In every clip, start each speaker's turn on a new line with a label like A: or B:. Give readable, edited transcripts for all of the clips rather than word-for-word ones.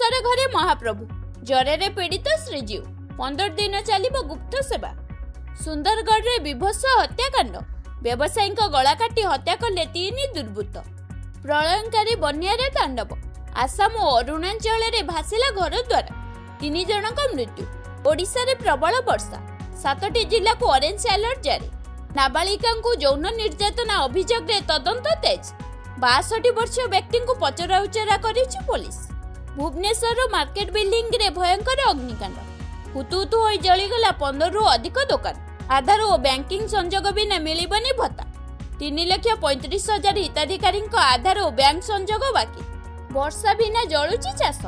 A: ଅଣସର ଘରେ ମହାପ୍ରଭୁ, ଜ୍ୱରରେ ପୀଡ଼ିତ ଶ୍ରୀଜୀଉ, 15 ଦିନ ଚାଲିବ ଗୁପ୍ତ ସେବା। ସୁନ୍ଦରଗଡ଼ରେ ବିଭତ୍ସ ହତ୍ୟାକାଣ୍ଡ, ବ୍ୟବସାୟୀଙ୍କ ଗଳା କାଟି ହତ୍ୟା କଲେ 3 ଦୁର୍ବୃତ୍ତ। ପ୍ରଳୟଙ୍କାରୀ ବନ୍ୟାରେ ତାଣ୍ଡବ, ଆସାମ ଓ ଅରୁଣାଚଳରେ ଭାସିଲା ଘରଦ୍ୱାର, 3 ଜଣଙ୍କ ମୃତ୍ୟୁ। ଓଡ଼ିଶାରେ ପ୍ରବଳ ବର୍ଷା, 7ଟି ଜିଲ୍ଲାକୁ ଅରେଞ୍ଜ ଆଲର୍ଟ ଜାରି। ନାବାଳିକାଙ୍କୁ ଯୌନ ନିର୍ଯାତନା ଅଭିଯୋଗରେ ତଦନ୍ତ ତେଜ, 62 ବର୍ଷୀୟ ବ୍ୟକ୍ତିଙ୍କୁ ପଚରାଉଚରା କରିଛି ପୋଲିସ। ଭୁବନେଶ୍ୱର ମାର୍କେଟ ବିଲ୍ଡିଂରେ ଭୟଙ୍କର ଅଗ୍ନିକାଣ୍ଡ, ହୁତୁହୁତୁ ହୋଇ ଜଳିଗଲା 15ରୁ ଅଧିକ ଦୋକାନ। ଆଧାର ଓ ବ୍ୟାଙ୍କିଂ ସଂଯୋଗ ବିନା ମିଳିବନି ଭତ୍ତା, 3,35,000 ହିତାଧିକାରୀଙ୍କ ଆଧାର ଓ ବ୍ୟାଙ୍କ ସଂଯୋଗ ବାକି। ବର୍ଷା ବିନା ଜଳୁଛି ଚାଷ,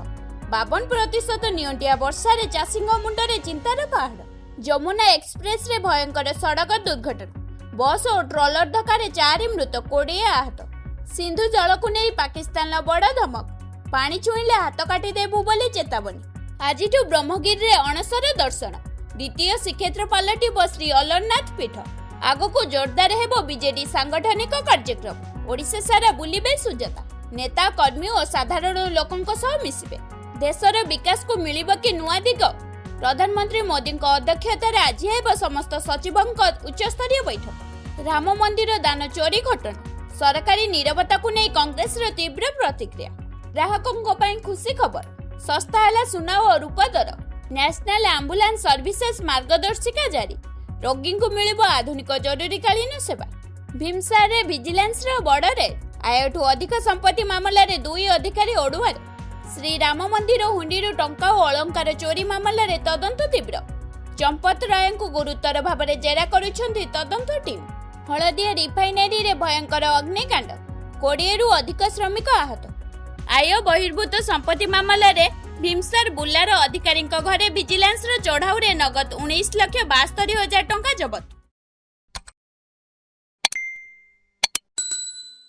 A: 52% ନିଅଣ୍ଟିଆ ବର୍ଷାରେ ଚାଷୀଙ୍କ ମୁଣ୍ଡରେ ଚିନ୍ତାର ପାହାଡ଼। ଯମୁନା ଏକ୍ସପ୍ରେସରେ ଭୟଙ୍କର ସଡ଼କ ଦୁର୍ଘଟଣା, ବସ୍ ଓ ଟ୍ରଲର ଧକ୍କାରେ 4 ମୃତ, 20 ଆହତ। ସିନ୍ଧୁ ଜଳକୁ ନେଇ ପାକିସ୍ତାନର ବଡ଼ ଧମକ, ପାଣି ଛୁଇଁଲେ ହାତ କାଟିଦେବୁ ବୋଲି ଚେତାବନୀ। ଆଜିଠୁ ବ୍ରହ୍ମଗିରିରେ ଅଣସର ଦର୍ଶନ, ଦ୍ୱିତୀୟ ଶ୍ରୀକ୍ଷେତ୍ର ପାଲଟିବ ଶ୍ରୀ ଅଲରନାଥ ପୀଠ। ଆଗକୁ ଜୋରଦାର ହେବ ବିଜେଡି ସାଂଗଠନିକ କାର୍ଯ୍ୟକ୍ରମ, ଓଡ଼ିଶା ସାରା ବୁଲିବେ ସୁଜାତା। ନେତା, କର୍ମୀ ଓ ସାଧାରଣ ଲୋକଙ୍କ ସହ ମିଶିବେ। ଦେଶର ବିକାଶକୁ ମିଳିବ କି ନୂଆ ଦିଗ? ପ୍ରଧାନମନ୍ତ୍ରୀ ମୋଦିଙ୍କ ଅଧ୍ୟକ୍ଷତାରେ ଆଜି ହେବ ସମସ୍ତ ସଚିବଙ୍କ ଉଚ୍ଚସ୍ତରୀୟ ବୈଠକ। ରାମ ମନ୍ଦିର ଦାନ ଚୋରି ଘଟଣା, ସରକାରୀ ନିରବତାକୁ ନେଇ କଂଗ୍ରେସର ତୀବ୍ର ପ୍ରତିକ୍ରିୟା। ଗ୍ରାହକଙ୍କ ପାଇଁ ଖୁସି ଖବର, ଶସ୍ତା ହେଲା ସୁନା ଓ ରୂପା ଦର। ନ୍ୟାସନାଲ ଆମ୍ବୁଲାନ୍ସ ସର୍ଭିସେସ୍ ମାର୍ଗଦର୍ଶିକା ଜାରି, ରୋଗୀଙ୍କୁ ମିଳିବ ଆଧୁନିକ ଜରୁରୀକାଳୀନ ସେବା। ଭୀମସାରରେ ଭିଜିଲାନ୍ସର ବଡ଼ ରେଡ୍, ଆୟଠୁ ଅଧିକ ସମ୍ପତ୍ତି ମାମଲାରେ 2 ଅଧିକାରୀ ଓଡୁଆରେ। ଶ୍ରୀରାମ ମନ୍ଦିର ହୁଣ୍ଡିରୁ ଟଙ୍କା ଓ ଅଳଙ୍କାର ଚୋରି ମାମଲାରେ ତଦନ୍ତ ତୀବ୍ର। ଚମ୍ପତ ରାୟଙ୍କୁ ଗୁରୁତର ଭାବରେ ଜେରା କରୁଛନ୍ତି ତଦନ୍ତ ଟିମ୍। ହଳଦିଆ ରିଫାଇନାରୀରେ ଭୟଙ୍କର ଅଗ୍ନିକାଣ୍ଡ, 20ରୁ ଅଧିକ ଶ୍ରମିକ ଆହତ। ଆୟ ବହିର୍ଭୂତ ସମ୍ପତ୍ତି ମାମଲାରେ ଭୀମସାର ବୁଲାର ଅଧିକାରୀଙ୍କ ଘରେ ଭିଜିଲାନ୍ସର ଚଢ଼ାଉରେ ନଗଦ 19,72,000 ଟଙ୍କା ଜବତ।